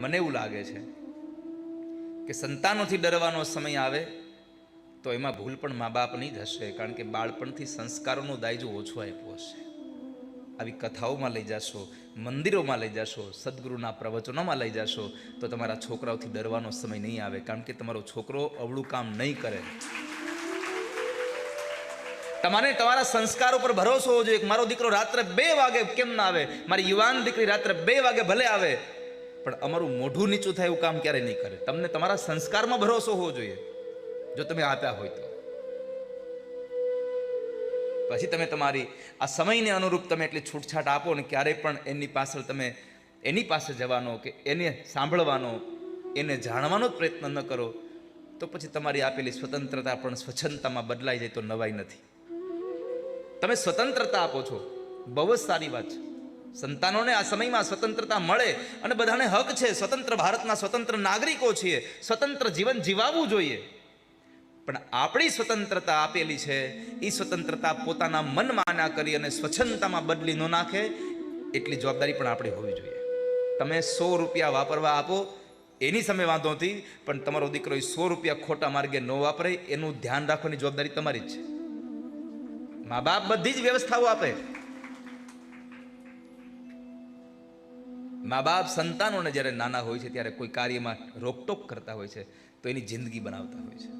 મને એવું લાગે છે કે સંતાનોથી ડરવાનો સમય આવે તો એમાં ભૂલ પણ મા બાપની જ હશે, કારણ કે બાળપણથી સંસ્કારોનો દાયજો ઓછો આપ્યો હશે. આવી કથાઓમાં લઈ જશો, મંદિરોમાં લઈ જશો, સદગુરુના પ્રવચનોમાં લઈ જશો તો તમારા છોકરાઓથી ડરવાનો સમય નહીં આવે, કારણ કે તમારો છોકરો અવળું કામ નહીં કરે. તમારે તમારા સંસ્કાર ઉપર ભરોસો હોવો જોઈએ. મારો દીકરો રાત્રે 2 વાગે કેમ ના આવે, મારી યુવાન દીકરી રાત્રે 2 વાગે ભલે આવે, પણ અમારું મોઢું નીચું થાય એવું કામ ક્યારેય નહીં કરે. તમને તમારા સંસ્કારમાં ભરોસો હોવો જોઈએ. જો તમે આપ્યા હોય તો પછી તમે તમારી આ સમયને અનુરૂપ તમે એટલી છૂટછાટ આપો ને ક્યારેય પણ એની પાછળ તમે એની પાસે જવાનો કે એને સાંભળવાનો, એને જાણવાનો જ પ્રયત્ન ન કરો તો પછી તમારી આપેલી સ્વતંત્રતા પણ સ્વચ્છંદતામાં બદલાઈ જાય તો નવાઈ નથી. તમે સ્વતંત્રતા આપો છો, બહુ જ સારી વાત છે. સંતાનોને આ સમયમાં સ્વતંત્રતા મળે અને બધાને હક છે. સ્વતંત્ર ભારતના સ્વતંત્ર નાગરિકો છીએ, સ્વતંત્ર જીવન જીવાવું જોઈએ. પણ આપણી સ્વતંત્રતા આપેલી છે એ સ્વતંત્રતા પોતાના મનમાં ના કરી અને સ્વચ્છંદતામાં બદલી ન નાખે એટલી જવાબદારી પણ આપણી હોવી જોઈએ. તમે 100 રૂપિયા વાપરવા આપો એની સામે વાંધો નથી, પણ તમારો દીકરો 100 રૂપિયા ખોટા માર્ગે ન વાપરે એનું ધ્યાન રાખવાની જવાબદારી તમારી જ છે. મા બાપ બધી જ વ્યવસ્થાઓ આપે. મા બાપ સંતાનોને જ્યારે નાના હોય છે ત્યારે કોઈ કાર્યમાં રોકટોક કરતા હોય છે તો એની જિંદગી બનાવતા હોય છે.